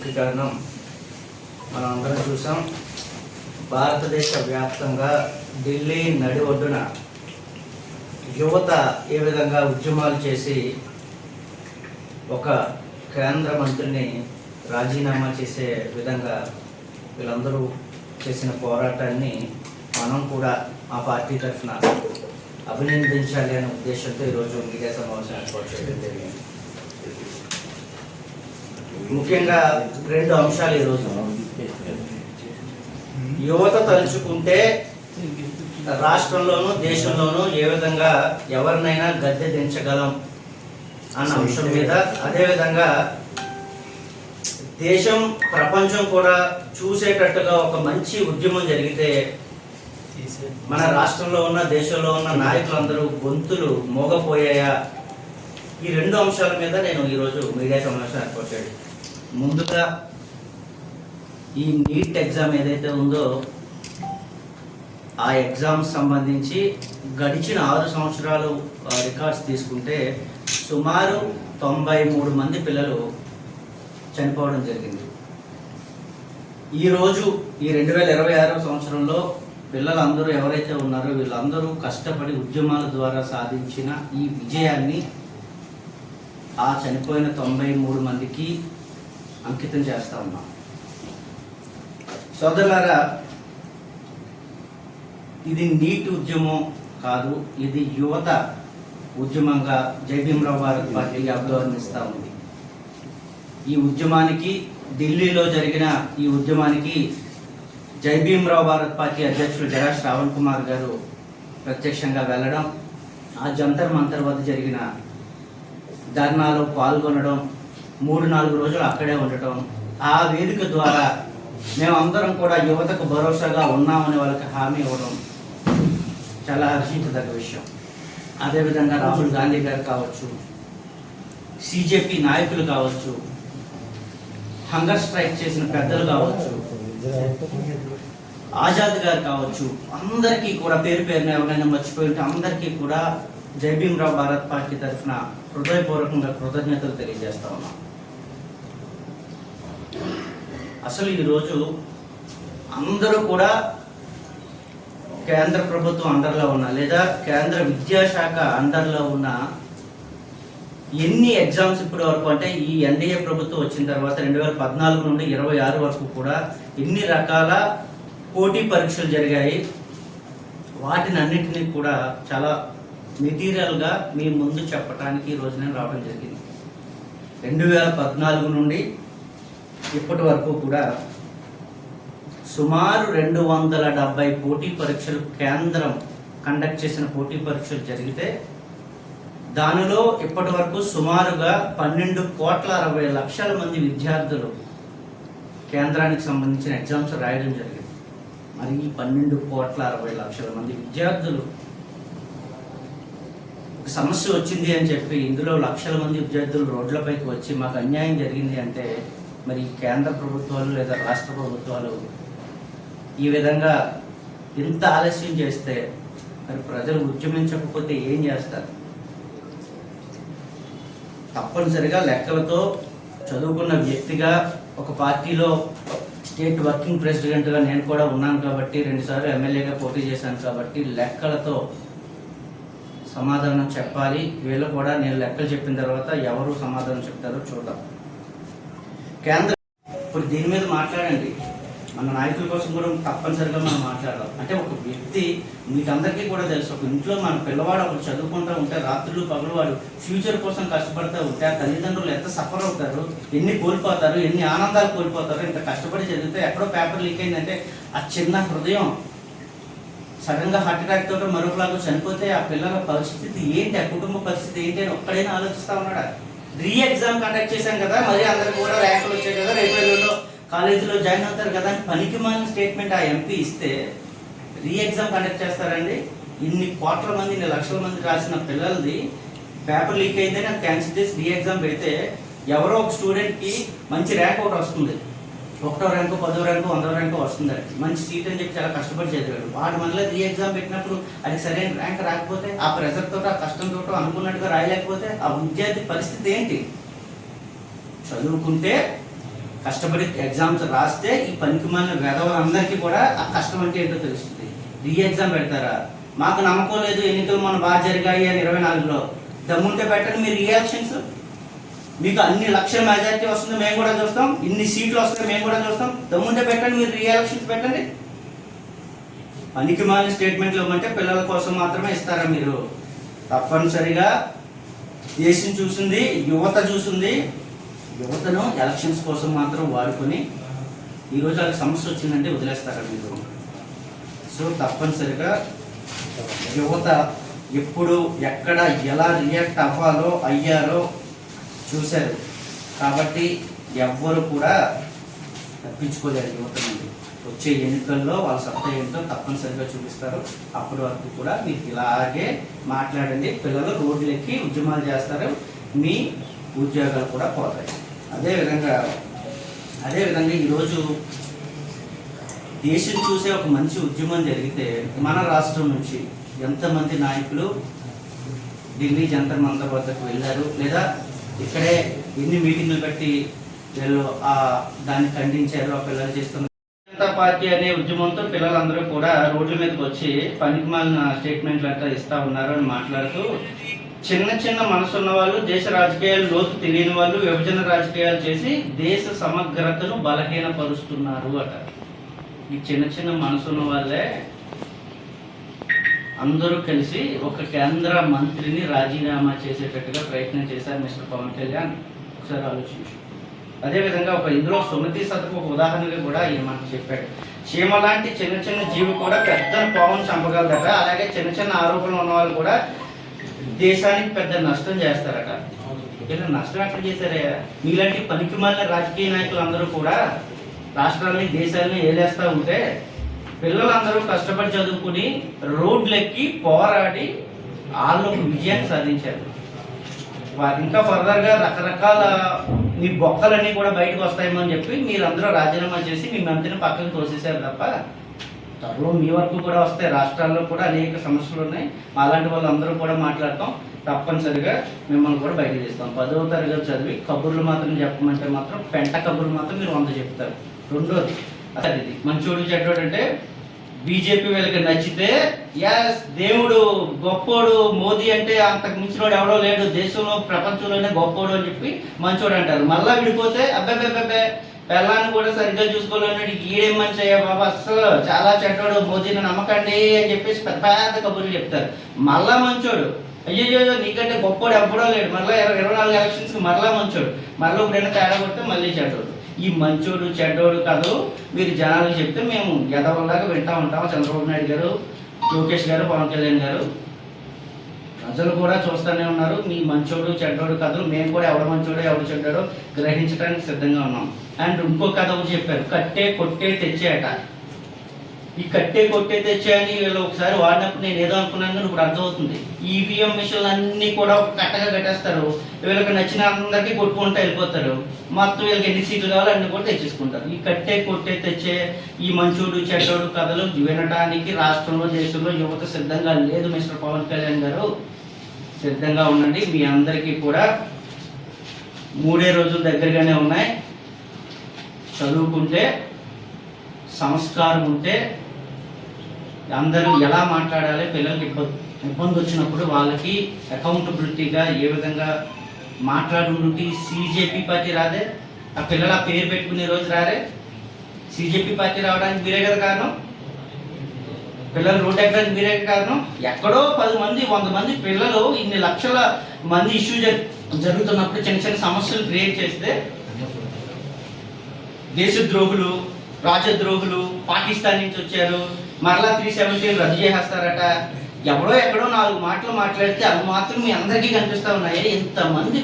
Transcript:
ముఖ్య కారణం మనం అందరం చూసాం. భారతదేశ వ్యాప్తంగా ఢిల్లీ నడి ఒడ్డున యువత ఏ విధంగా ఉద్యమాలు చేసి ఒక కేంద్ర మంత్రిని రాజీనామా చేసే విధంగా వీళ్ళందరూ చేసిన పోరాటాన్ని మనం కూడా మా పార్టీ తరఫున అభినందించాలి అనే ఉద్దేశంతో ఈరోజు మీడియా సమావేశం ఏర్పాటు చేయడం జరిగింది. ముఖ్యంగా రెండు అంశాలు ఈరోజు. యువత తలుచుకుంటే రాష్ట్రంలోనూ దేశంలోనూ ఏ విధంగా ఎవరినైనా గద్దె దించగలం అన్న అంశం మీద, అదేవిధంగా దేశం ప్రపంచం కూడా చూసేటట్టుగా ఒక మంచి ఉద్యమం జరిగితే మన రాష్ట్రంలో ఉన్న దేశంలో ఉన్న నాయకులందరూ గొంతులు మోగపోయాయా, ఈ రెండు అంశాల మీద నేను ఈరోజు మీడియా సమావేశం ఏర్పాటు చేయడం. ముందుగా ఈ నీట్ ఎగ్జామ్ ఏదైతే ఉందో ఆ ఎగ్జామ్ సంబంధించి గడిచిన 6 సంవత్సరాలు రికార్డ్స్ తీసుకుంటే సుమారు 93 మంది పిల్లలు చనిపోవడం జరిగింది. ఈరోజు ఈ 2026 సంవత్సరంలో పిల్లలందరూ ఎవరైతే ఉన్నారో వీళ్ళందరూ కష్టపడి ఉద్యమాల ద్వారా సాధించిన ఈ విజయాన్ని ఆ చనిపోయిన 93 మందికి అంకితం చేస్తా ఉన్నాం. సోదరులారా, ఇది నీట్ ఉద్యమం కాదు, ఇది యువత ఉద్యమంగా జై భీమ్రావ్ భారత్ పార్టీ అభివర్ణిస్తూ ఉంది. ఈ ఉద్యమానికి, ఢిల్లీలో జరిగిన ఈ ఉద్యమానికి జై భీమ్రావ్ భారత్ పార్టీ అధ్యక్షులు జడా శ్రావణ్ కుమార్ గారు ప్రత్యక్షంగా వెళ్ళడం, ఆ జంతర్ మంతర్ వద్ద జరిగిన ధర్నాలో పాల్గొనడం, 3-4 రోజులు అక్కడే ఉండటం, ఆ వేదిక ద్వారా మేమందరం కూడా యువతకు భరోసాగా ఉన్నామని వాళ్ళకి హామీ ఇవ్వడం చాలా హర్షించదగ్గ విషయం. అదేవిధంగా రాహుల్ గాంధీ గారు కావచ్చు, సిజేపీ నాయకులు కావచ్చు, హంగర్ స్ట్రైక్ చేసిన పెద్దలు కావచ్చు, ఆజాద్ గారు కావచ్చు, అందరికీ కూడా పేరు పేరున ఎవరైనా మర్చిపోయి ఉంటే అందరికీ కూడా జై భీమ్రావ్ భారత్ పార్టీ తరఫున హృదయపూర్వకంగా కృతజ్ఞతలు తెలియజేస్తా ఉన్నాం. అసలు ఈరోజు అందరూ కూడా కేంద్ర ప్రభుత్వం అండర్లో ఉన్న లేదా కేంద్ర విద్యాశాఖ అండర్లో ఉన్న ఎన్ని ఎగ్జామ్స్ ఇప్పటి వరకు, అంటే ఈ ఎన్డీఏ ప్రభుత్వం వచ్చిన తర్వాత 2014 నుండి 26 వరకు కూడా ఎన్ని రకాల పోటీ పరీక్షలు జరిగాయి, వాటిని అన్నింటినీ కూడా చాలా మెటీరియల్గా మీ ముందు చెప్పడానికి ఈరోజు నేను రావడం జరిగింది. 2014 నుండి ఇప్పటి వరకు కూడా సుమారు 270 పోటీ పరీక్షలు కేంద్రం కండక్ట్ చేసిన పోటీ పరీక్షలు జరిగితే దానిలో ఇప్పటి వరకు సుమారుగా 12,60,00,000 మంది విద్యార్థులు కేంద్రానికి సంబంధించిన ఎగ్జామ్స్ రాయడం జరిగింది. మరి ఈ 12,60,00,000 మంది విద్యార్థులు సమస్య వచ్చింది అని చెప్పి ఇందులో లక్షల మంది విద్యార్థులు రోడ్లపైకి వచ్చి మాకు అన్యాయం జరిగింది అంటే మరి కేంద్ర ప్రభుత్వాలు లేదా రాష్ట్ర ప్రభుత్వాలు ఈ విధంగా ఇంత ఆలస్యం చేస్తే మరి ప్రజలు ఉద్యమించకపోతే ఏం చేస్తారు? తప్పనిసరిగా లెక్కలతో చదువుకున్న వ్యక్తిగా ఒక పార్టీలో స్టేట్ వర్కింగ్ ప్రెసిడెంట్గా నేను కూడా ఉన్నాను కాబట్టి, 2 సార్లు ఎమ్మెల్యేగా పోటీ చేశాను కాబట్టి లెక్కలతో సమాధానం చెప్పాలి. వీళ్ళు కూడా నేను లెక్కలు చెప్పిన తర్వాత ఎవరు సమాధానం చెప్తారో చూద్దాం. కేంద్ర ఇప్పుడు దీని మీద మాట్లాడండి, మన నాయకుల కోసం కూడా తప్పనిసరిగా మనం మాట్లాడాలి. అంటే ఒక వ్యక్తి, మీకందరికీ కూడా తెలుసు, ఒక ఇంట్లో మన పిల్లవాడు ఒకరు చదువుకుంటూ ఉంటే రాత్రులు పగలు వాడు ఫ్యూచర్ కోసం కష్టపడుతూ ఉంటే ఆ తల్లిదండ్రులు ఎంత సఫర్ అవుతారు, ఎన్ని కోల్పోతారు, ఎన్ని ఆనందాలు కోల్పోతారు. ఇంత కష్టపడి చదివితే ఎక్కడో పేపర్ లీక్ అయిందంటే ఆ చిన్న హృదయం సడన్గా హార్ట్ అటాక్ తోట మరొకలాగా చనిపోతే ఆ పిల్లల పరిస్థితి ఏంటి, ఆ కుటుంబ పరిస్థితి ఏంటి అని ఒక్కడైనా ఆలోచిస్తూ ఉన్నాడా? రీ ఎగ్జామ్ కండక్ట్ చేశాం కదా, మరి అందరికి కూడా ర్యాంకులు వచ్చాయి కదా, రేపు కాలేజీలో జాయిన్ అవుతారు కదా అని పనికి మాలిన స్టేట్మెంట్ ఆ ఎంపీ ఇస్తే రీ ఎగ్జామ్ కండక్ట్ చేస్తారండి? ఇన్ని కోట్ల మంది, ఇన్ని లక్షల మంది రాసిన పిల్లలది పేపర్ లీక్ అయితే నాకు క్యాన్సిల్ చేసి రీ ఎగ్జామ్ పెడితే ఎవరో ఒక స్టూడెంట్కి మంచి ర్యాంక్ ఒకటి వస్తుంది, 1వ ర్యాంకు, 10వ ర్యాంకు, 100వ ర్యాంకు వస్తుంది, మంచి సీట్ అని చెప్పి చాలా కష్టపడి చదివాడు. వాడు మళ్ళీ రీ ఎగ్జామ్ పెట్టినప్పుడు అది సరైన ర్యాంక్ రాకపోతే, ఆ ప్రెజర్ తోట, ఆ కష్టంతో అనుకున్నట్టుగా రాయలేకపోతే ఆ విద్యార్థి పరిస్థితి ఏంటి? చదువుకుంటే కష్టపడి ఎగ్జామ్స్ రాస్తే ఈ పనికిమాలిన వెధవలందరికీ కూడా ఆ కష్టం అంటే ఏంటో తెలుస్తుంది. రీ ఎగ్జామ్ పెడతారా? మాకు నమ్మకం లేదు, ఎన్నికలు మన బాగా జరిగాయి అని 24లో దమ్ముంటే పెట్టండి మీరు రీ ఎలక్షన్స్. మీకు అన్ని లక్షల మెజారిటీ వస్తుంది మేము కూడా చూస్తాం, ఇన్ని సీట్లు వస్తాయి మేము కూడా చూస్తాం. దమ్ముంటే పెట్టండి మీరు రీ ఎలక్షన్స్ పెట్టండి. పనికిమాలిన స్టేట్మెంట్లు ఇవ్వమంటే పిల్లల కోసం మాత్రమే ఇస్తారా మీరు? తప్పనిసరిగా దేశం చూసింది, యువత చూసింది. యువతను ఎలక్షన్స్ కోసం మాత్రం వాడుకొని ఈరోజు వాళ్ళకి సమస్య వచ్చిందంటే వదిలేస్తారా మీరు? సో తప్పనిసరిగా యువత ఎప్పుడు ఎక్కడ ఎలా రియాక్ట్ అయ్యారో చూశారు. కాబట్టి ఎవ్వరు కూడా తప్పించుకోలేరు యువత నుండి. వచ్చే ఎన్నికల్లో వాళ్ళ సత్తా ఏంటో తప్పనిసరిగా చూపిస్తారు. అప్పటి వరకు కూడా మీకు ఇలాగే మాట్లాడండి. పిల్లలు రోడ్లు ఎక్కి ఉద్యమాలు చేస్తారు, మీ ఉద్యోగాలు కూడా పోతాయి. అదేవిధంగా ఈరోజు దేశం చూసే ఒక మంచి ఉద్యమం జరిగితే మన రాష్ట్రం నుంచి ఎంతమంది నాయకులు ఢిల్లీ జంతర్ మంతర్ వద్దకు వెళ్ళారు, లేదా ఇక్కడే ఎన్ని మీటింగ్లు పెట్టి వీళ్ళు దాన్ని ఖండించారు. ఆ పిల్లలు చేస్తున్న జనతా పార్టీ అనే ఉద్యమంతో పిల్లలందరూ కూడా రోడ్ల మీదకి వచ్చి పనికిమాలిన స్టేట్మెంట్లు అంతా ఇస్తా ఉన్నారు అని మాట్లాడుతూ, చిన్న చిన్న మనసున్న వాళ్ళు, దేశ రాజకీయాలు లోతు తెలియని వాళ్ళు విభజన రాజకీయాలు చేసి దేశ సమగ్రతను బలహీనపరుస్తున్నారు అట. ఈ చిన్న చిన్న మనసున్న వాళ్ళే అందరూ కలిసి ఒక కేంద్ర మంత్రిని రాజీనామా చేసేటట్టుగా ప్రయత్నం చేశారు మిస్టర్ పవన్ కళ్యాణ్. ఒకసారి ఆలోచించు. అదేవిధంగా ఇందులో సుమతి సతకు ఒక ఉదాహరణగా కూడా ఈయన మనకు చెప్పాడు. చీమ లాంటి చిన్న చిన్న జీవి కూడా పెద్ద పావును చంపగలదట. అలాగే చిన్న చిన్న ఆరోపణలు ఉన్న వాళ్ళు కూడా దేశానికి పెద్ద నష్టం చేస్తారట. ఇలా నష్టం ఎక్కడ చేశారే? మీలాంటి పనికిమాలిన రాజకీయ నాయకులు అందరూ కూడా రాష్ట్రాలని దేశాలని ఏలేస్తూ ఉంటే పిల్లలందరూ కష్టపడి చదువుకుని రోడ్లెక్కి పోరాడి వాళ్ళు విజయాన్ని సాధించారు. ఇంకా ఫర్దర్గా రకరకాల మీ బొక్కలన్నీ కూడా బయటకు వస్తాయేమో అని చెప్పి మీరందరూ రాజీనామా చేసి మీ మంత్రిని పక్కకు తోసేశారు తప్ప త్వరలో మీ వరకు కూడా వస్తాయి. రాష్ట్రాల్లో కూడా అనేక సమస్యలు ఉన్నాయి. అలాంటి వాళ్ళందరూ కూడా మాట్లాడతాం. తప్పనిసరిగా మిమ్మల్ని కూడా బయట తీస్తాం. 10వ తరగతి చదివి కబుర్లు మాత్రం చెప్పమంటే మాత్రం పెంట కబుర్లు మాత్రం మీరు 100 చెప్తారు. రెండోది ఇది మంచోడు చెడ్డోడు అంటే బీజేపీ వీళ్ళకి నచ్చితే దేవుడు గొప్పోడు, మోదీ అంటే అంతకు మించినోడు ఎవడో లేడు దేశంలో ప్రపంచంలోనే గొప్పోడు అని చెప్పి మంచోడు అంటారు. మళ్ళా విడిపోతే అబ్బాయి పిల్లాన్ని కూడా సరిగ్గా చూసుకోలేనాడు, ఈడేం మంచి అయ్యా బాబా అసలు చాలా చెడ్డోడు, మోదీని నమ్మకండి అని చెప్పేసి పెద్ద పెద్ద కబుర్లు చెప్తారు. మళ్ళా మంచోడు, అయ్యో నీకంటే గొప్పోడు ఎప్పుడో లేడు, మళ్ళీ 24 ఎలక్షన్స్కి మరలా మంచోడు, మరలా ఇప్పుడు తేడా కొడితే మళ్ళీ చెడ్డోడు. ఈ మంచోడు చెడ్డోడు కాదు మీరు జనాలకు చెప్తే మేము ఎదవల్లాగా వింటా ఉంటాం. చంద్రబాబు నాయుడు గారు, లోకేష్ గారు, పవన్ కళ్యాణ్ గారు ప్రజలు కూడా చూస్తూనే ఉన్నారు. మీ మంచోడు చెడ్డోడు కాదు, మేము కూడా ఎవడు మంచోడో ఎవడు చెడ్డాడో గ్రహించడానికి సిద్ధంగా ఉన్నాం. అండ్ ఇంకో కథ ఒకటి చెప్పారు, కట్టే కొట్టే తెచ్చేయట. ఈ కట్టే కొట్టే తెచ్చే అని వీళ్ళు ఒకసారి వాడినప్పుడు నేను ఏదో అనుకున్నాను కానీ ఇప్పుడు అర్థమవుతుంది. ఈవీఎం మిషన్లు అన్నీ కూడా ఒక కట్టగా కట్టేస్తారు, వీళ్ళకి నచ్చిన అందరికీ కొట్టుకుంటూ వెళ్ళిపోతారు. మొత్తం వీళ్ళకి ఎన్ని సీట్లు కావాలో అన్ని కూడా తెచ్చేసుకుంటారు. ఈ కట్టే కొట్టే తెచ్చే ఈ మంచోడు చెడ్డోడు కథలు వినడానికి రాష్ట్రంలో దేశంలో యువత సిద్ధంగా లేదు. మిస్టర్ పవన్ కళ్యాణ్ గారు సిద్ధంగా ఉండండి. మీ అందరికీ కూడా 3 రోజులు దగ్గరగానే ఉన్నాయి. చదువుకుంటే సంస్కారం ఉంటే అందరూ ఎలా మాట్లాడాలి, పిల్లలకి ఇబ్బంది వచ్చినప్పుడు వాళ్ళకి అకౌంటబిలిటీగా ఏ విధంగా మాట్లాడుంటే CJP పార్టీ రాదే, ఆ పిల్లలు ఆ పేరు పెట్టుకునే రోజు రారే. CJP పార్టీ రావడానికి మీరే కదా కారణం, పిల్లలు రోడ్డు ఎక్కడానికి మీరే కారణం. ఎక్కడో 10 మంది 100 మంది పిల్లలు ఇన్ని లక్షల మంది ఇష్యూ జరుగుతున్నప్పుడు చిన్న చిన్న సమస్యలు క్రియేట్ చేస్తే దేశద్రోహులు, రాజద్రోహులు, పాకిస్తాన్ నుంచి వచ్చారు, మరలా 370 రద్దు చేసేస్తారట. ఎవడో ఎక్కడో 4 మాటలు మాట్లాడితే అవి మాత్రం మీ అందరికీ కనిపిస్తూ ఉన్నాయి. ఇంతమంది